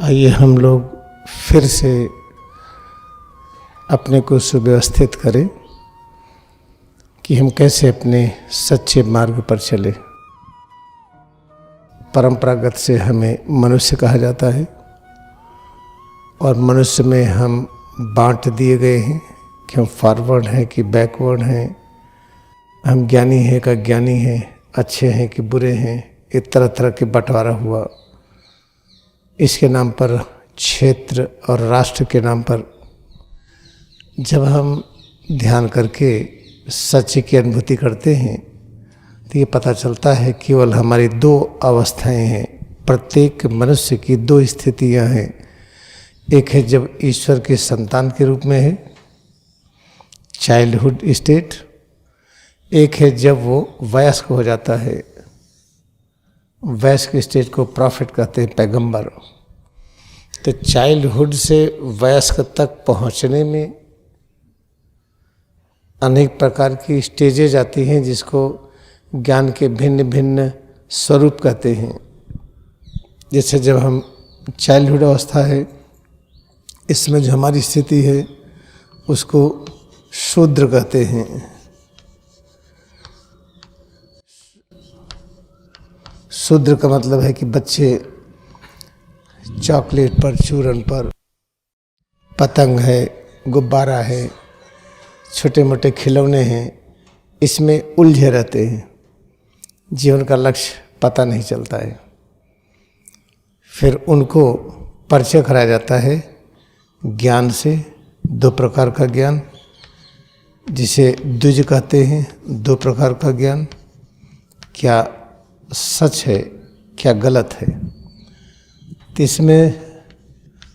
आइए हम लोग फिर से अपने को सुव्यवस्थित करें कि हम कैसे अपने सच्चे मार्ग पर चले। परंपरागत से हमें मनुष्य कहा जाता है और मनुष्य में हम बांट दिए गए हैं कि हम फॉरवर्ड हैं कि बैकवर्ड हैं, हम ज्ञानी हैं कि अज्ञानी हैं, अच्छे हैं कि बुरे हैं। एक तरह तरह के बंटवारा हुआ। इसके नाम पर क्षेत्र और राष्ट्र के नाम पर जब हम ध्यान करके सच्चे की अनुभूति करते हैं तो ये पता चलता है केवल हमारी दो अवस्थाएं हैं। प्रत्येक मनुष्य की दो स्थितियां हैं। एक है जब ईश्वर के संतान के रूप में है, चाइल्डहुड स्टेट। एक है जब वो वयस्क हो जाता है। वयस्क स्टेज को प्रॉफिट कहते हैं, पैगंबर। तो चाइल्डहुड से वयस्क तक पहुंचने में अनेक प्रकार की स्टेजेज आती हैं जिसको ज्ञान के भिन्न भिन्न स्वरूप कहते हैं। जैसे जब हम चाइल्डहुड अवस्था है, इसमें जो हमारी स्थिति है उसको शूद्र कहते हैं। शूद्र का मतलब है कि बच्चे चॉकलेट पर, चूरन पर, पतंग है, गुब्बारा है, छोटे मोटे खिलौने हैं, इसमें उलझे रहते हैं। जीवन का लक्ष्य पता नहीं चलता है। फिर उनको परिचय कराया जाता है ज्ञान से। दो प्रकार का ज्ञान जिसे द्विज कहते हैं। दो प्रकार का ज्ञान, क्या सच है क्या गलत है। तो इसमें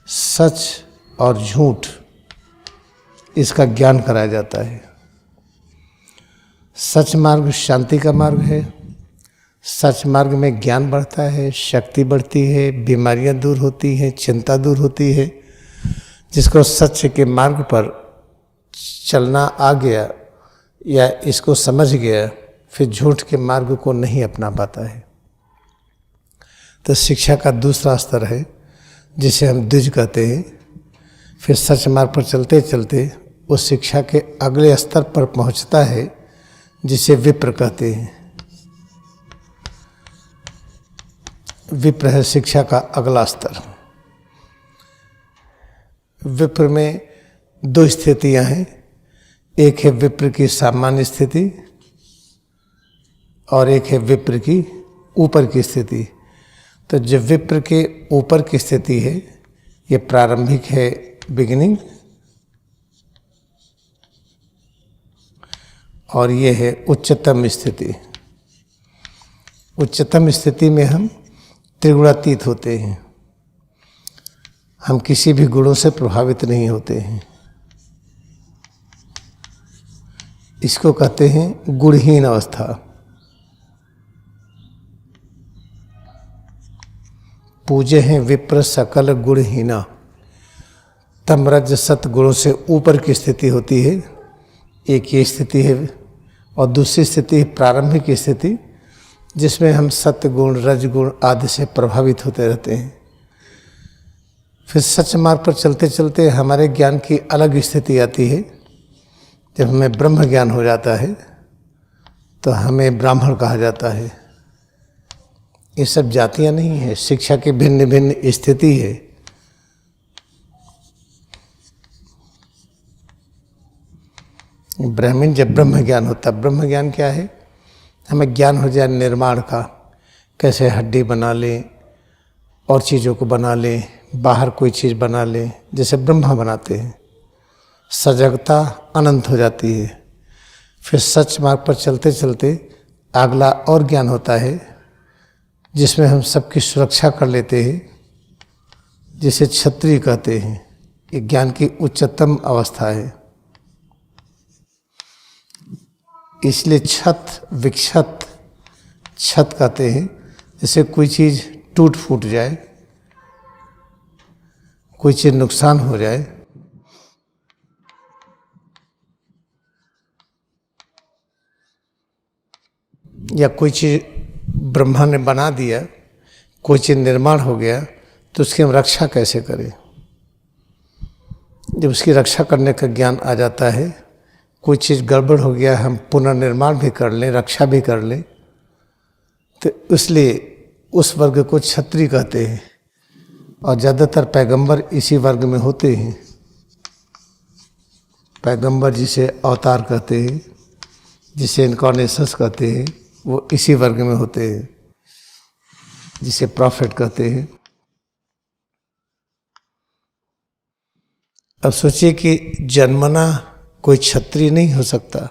सच और झूठ इसका ज्ञान कराया जाता है। सच मार्ग शांति का मार्ग है। सच मार्ग में ज्ञान बढ़ता है, शक्ति बढ़ती है, बीमारियां दूर होती हैं, चिंता दूर होती है। जिसको सच के मार्ग पर चलना आ गया या इसको समझ गया, फिर झूठ के मार्ग को नहीं अपना पाता है। तो शिक्षा का दूसरा स्तर है जिसे हम द्विज कहते हैं। फिर सच मार्ग पर चलते चलते उस शिक्षा के अगले स्तर पर पहुंचता है जिसे विप्र कहते हैं। विप्र है शिक्षा का अगला स्तर। विप्र में दो स्थितियां हैं। एक है विप्र की सामान्य स्थिति और एक है विप्र की ऊपर की स्थिति। तो जो विप्र के ऊपर की स्थिति है ये प्रारंभिक है, बिगिनिंग, और ये है उच्चतम स्थिति। उच्चतम स्थिति में हम त्रिगुणातीत होते हैं। हम किसी भी गुणों से प्रभावित नहीं होते हैं। इसको कहते हैं गुणहीन अवस्था। पूजे हैं विप्र सकल गुणहीना। तम रज सत गुणों से ऊपर की स्थिति होती है। एक ये स्थिति है और दूसरी स्थिति है प्रारंभिक स्थिति जिसमें हम सत्य गुण, रजगुण आदि से प्रभावित होते रहते हैं। फिर सच मार्ग पर चलते चलते हमारे ज्ञान की अलग स्थिति आती है। जब हमें ब्रह्म ज्ञान हो जाता है तो हमें ब्राह्मण कहा जाता है। ये सब जातियां नहीं है, शिक्षा की भिन्न भिन्न स्थिति है। ब्राह्मण जब ब्रह्म ज्ञान होता है, ब्रह्म ज्ञान क्या है? हमें ज्ञान हो जाए निर्माण का, कैसे हड्डी बना लें और चीज़ों को बना लें, बाहर कोई चीज़ बना लें, जैसे ब्रह्मा बनाते हैं। सजगता अनंत हो जाती है। फिर सच मार्ग पर चलते चलते अगला और ज्ञान होता है जिसमें हम सबकी सुरक्षा कर लेते हैं, जिसे क्षत्रिय कहते हैं। ये ज्ञान की उच्चतम अवस्था है। इसलिए छत विक्षत छत कहते हैं। जैसे कोई चीज़ टूट फूट जाए, कोई चीज़ नुकसान हो जाए, या कोई चीज़ ब्रह्मा ने बना दिया, कोई चीज़ निर्माण हो गया, तो उसकी हम रक्षा कैसे करें। जब उसकी रक्षा करने का ज्ञान आ जाता है, कोई चीज़ गड़बड़ हो गया, हम पुनर्निर्माण भी कर लें, रक्षा भी कर लें, तो इसलिए उस वर्ग को क्षत्रिय कहते हैं। और ज़्यादातर पैगंबर इसी वर्ग में होते हैं। पैगंबर जिसे अवतार कहते हैं, जिसे इनकारनेशंस कहते हैं, वो इसी वर्ग में होते हैं, जिसे प्रॉफिट कहते हैं। अब सोचिए कि जन्मना कोई क्षत्रिय नहीं हो सकता,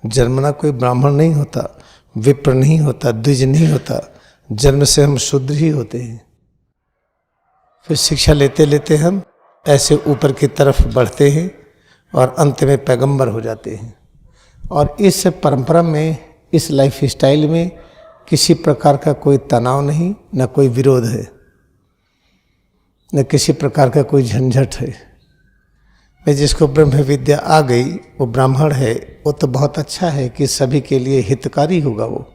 जन्मना कोई ब्राह्मण नहीं होता, विप्र नहीं होता, द्विज नहीं होता, जन्म से हम शूद्र ही होते हैं। फिर शिक्षा लेते लेते हम ऐसे ऊपर की तरफ बढ़ते हैं और अंत में पैगंबर हो जाते हैं। और इस परंपरा में, इस लाइफ स्टाइल में किसी प्रकार का कोई तनाव नहीं, न कोई विरोध है, न किसी प्रकार का कोई झंझट है। मैं जिसको ब्रह्म विद्या आ गई वो ब्राह्मण है, वो तो बहुत अच्छा है कि सभी के लिए हितकारी होगा वो।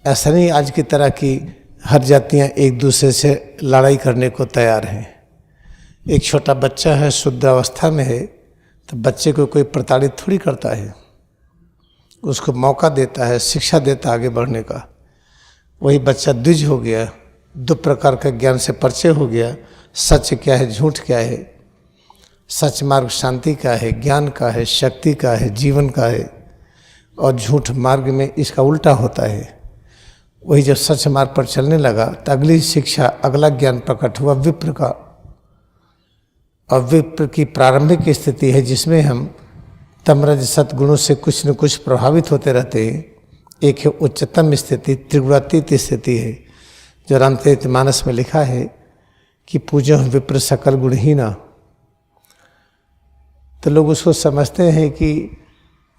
ऐसा नहीं आज की तरह की हर जातियां एक दूसरे से लड़ाई करने को तैयार हैं। एक छोटा बच्चा है, शुद्ध अवस्था में है, तो बच्चे को कोई प्रताड़ित थोड़ी करता है, उसको मौका देता है, शिक्षा देता है आगे बढ़ने का। वही बच्चा द्विज हो गया, दो प्रकार का ज्ञान से परिचय हो गया, सच क्या है, झूठ क्या है, सच मार्ग शांति का है, ज्ञान का है, शक्ति का है, जीवन का है, और झूठ मार्ग में इसका उल्टा होता है। वही जब सच मार्ग पर चलने लगा तो अगली शिक्षा, अगला ज्ञान प्रकट हुआ विप्र का। और विप्र की प्रारंभिक स्थिति है जिसमें हम तमरज सतगुणों से कुछ न कुछ प्रभावित होते रहते हैं। एक है उच्चतम स्थिति, त्रिगुणातीत स्थिति है, जो रामचरितमानस में लिखा है कि पूजो विप्र सकल गुणहीना। तो लोग उसको समझते हैं कि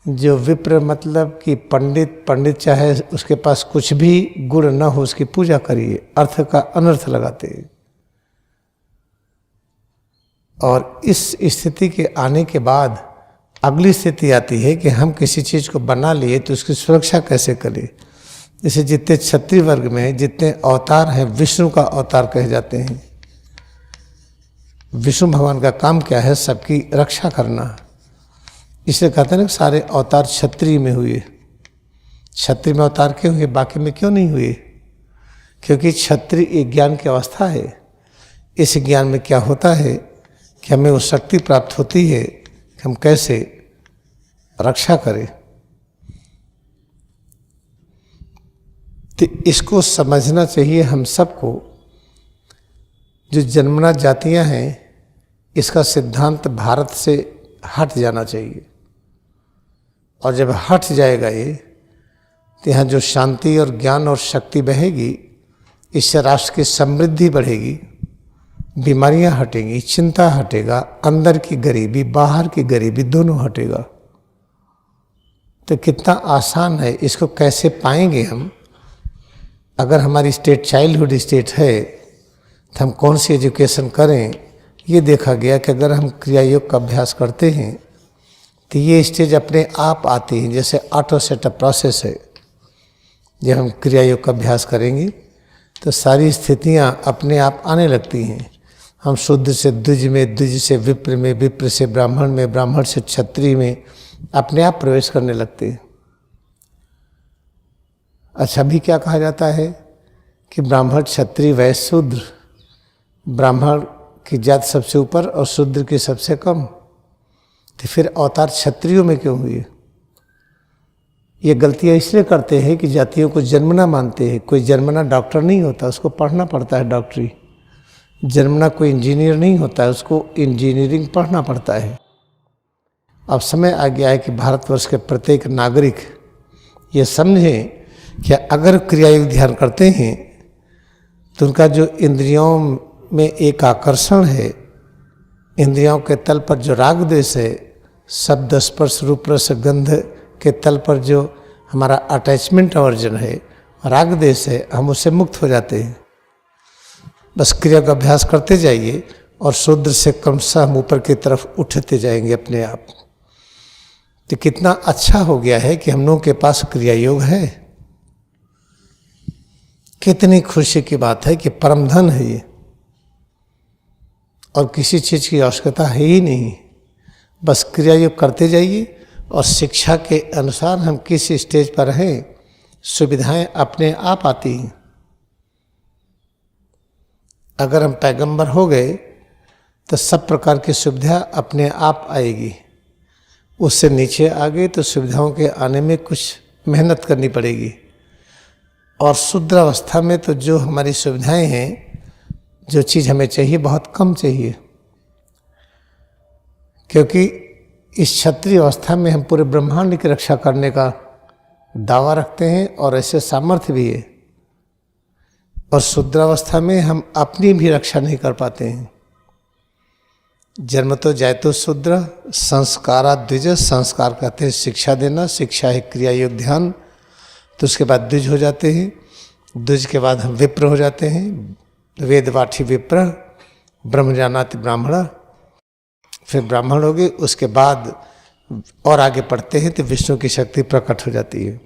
जो विप्र मतलब कि पंडित चाहे उसके पास कुछ भी गुण न हो उसकी पूजा करिए, अर्थ का अनर्थ लगाते हैं। और इस स्थिति के आने के बाद अगली स्थिति आती है कि हम किसी चीज़ को बना लिए तो उसकी सुरक्षा कैसे करें। जैसे जितने क्षत्रिय वर्ग में जितने अवतार हैं, विष्णु का अवतार कहे जाते हैं। विष्णु भगवान का काम क्या है, सबकी रक्षा करना। इसलिए कहते हैं ना सारे अवतार क्षत्रिय में हुए। क्षत्रिय में अवतार क्यों हुए, बाकी में क्यों नहीं हुए? क्योंकि क्षत्रिय एक ज्ञान की अवस्था है। इस ज्ञान में क्या होता है कि हमें वो शक्ति प्राप्त होती है कि हम कैसे रक्षा करें। तो इसको समझना चाहिए हम सबको। जो जन्मना जातियां हैं, इसका सिद्धांत भारत से हट जाना चाहिए। और जब हट जाएगा ये, तो यहाँ जो शांति और ज्ञान और शक्ति बहेगी, इससे राष्ट्र की समृद्धि बढ़ेगी, बीमारियां हटेंगी, चिंता हटेगा, अंदर की गरीबी बाहर की गरीबी दोनों हटेगा। तो कितना आसान है, इसको कैसे पाएंगे हम? अगर हमारी स्टेट चाइल्डहुड स्टेट है तो हम कौन सी एजुकेशन करें? ये देखा गया कि अगर हम क्रिया योग का अभ्यास करते हैं तो ये स्टेज अपने आप आती है, जैसे ऑटो सेटअप प्रोसेस है। जब हम क्रिया योग का अभ्यास करेंगे तो सारी स्थितियां अपने आप आने लगती हैं। हम शुद्ध से द्विज में, द्विज से विप्र में, विप्र से ब्राह्मण में, ब्राह्मण से क्षत्रिय में अपने आप प्रवेश करने लगते हैं। अच्छा, अभी क्या कहा जाता है कि ब्राह्मण, क्षत्रिय, वैश्य, शूद्र। ब्राह्मण की जात सबसे ऊपर और शूद्र की सबसे कम। तो फिर अवतार क्षत्रियों में क्यों हुए? ये गलतियाँ इसलिए करते हैं कि जातियों को जन्मना मानते हैं। कोई जन्मना डॉक्टर नहीं होता, उसको पढ़ना पड़ता है डॉक्टरी। जन्मना कोई इंजीनियर नहीं होता है, उसको इंजीनियरिंग पढ़ना पड़ता है। अब समय आ गया है कि भारतवर्ष के प्रत्येक नागरिक ये समझे कि अगर क्रिया योग ध्यान करते हैं तो उनका जो इंद्रियों में एक आकर्षण है, इंद्रियों के तल पर जो राग द्वेष है, शब्द स्पर्श रूप रस गंध के तल पर जो हमारा अटैचमेंट अवर्जन है, राग द्वेष है, हम उससे मुक्त हो जाते हैं। बस क्रिया का अभ्यास करते जाइए और शूद्र से क्रमशः हम ऊपर की तरफ उठते जाएंगे अपने आप। तो कितना अच्छा हो गया है कि हम लोगों के पास क्रिया योग है। कितनी खुशी की बात है कि परम धन है ये, और किसी चीज़ की आवश्यकता है ही नहीं। बस क्रिया योग करते जाइए और शिक्षा के अनुसार हम किस स्टेज पर हैं, सुविधाएं अपने आप आती हैं। अगर हम पैगंबर हो गए तो सब प्रकार की सुविधा अपने आप आएगी। उससे नीचे आ गए तो सुविधाओं के आने में कुछ मेहनत करनी पड़ेगी। और शुद्र अवस्था में तो जो हमारी सुविधाएं हैं, जो चीज़ हमें चाहिए बहुत कम चाहिए, क्योंकि इस क्षत्रिय अवस्था में हम पूरे ब्रह्मांड की रक्षा करने का दावा रखते हैं और ऐसे सामर्थ्य भी है। और शुद्रावस्था में हम अपनी भी रक्षा नहीं कर पाते हैं। जन्म तो जायतो शूद्र, संस्कारा द्विज। संस्कार कहते हैं शिक्षा देना, शिक्षा है क्रिया योग ध्यान। तो उसके बाद द्विज हो जाते हैं, द्विज के बाद हम विप्र हो जाते हैं, वेदवाठी विप्र, ब्रह्म जानाति ब्राह्मण, फिर ब्राह्मण हो गए। उसके बाद और आगे पढ़ते हैं तो विष्णु की शक्ति प्रकट हो जाती है।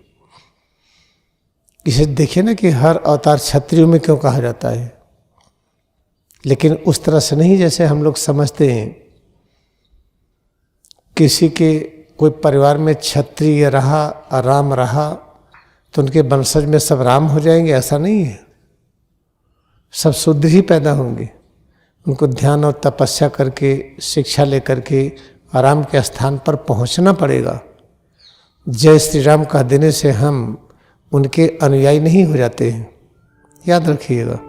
इसे देखिए ना कि हर अवतार क्षत्रियों में क्यों कहा जाता है, लेकिन उस तरह से नहीं जैसे हम लोग समझते हैं। किसी के कोई परिवार में क्षत्रिय रहा, राम रहा, तो उनके वंशज में सब राम हो जाएंगे, ऐसा नहीं है। सब शुद्ध ही पैदा होंगे। उनको ध्यान और तपस्या करके, शिक्षा लेकर के राम के स्थान पर पहुंचना पड़ेगा। जय श्री राम कह देने से हम उनके अनुयायी नहीं हो जाते हैं, याद रखिएगा।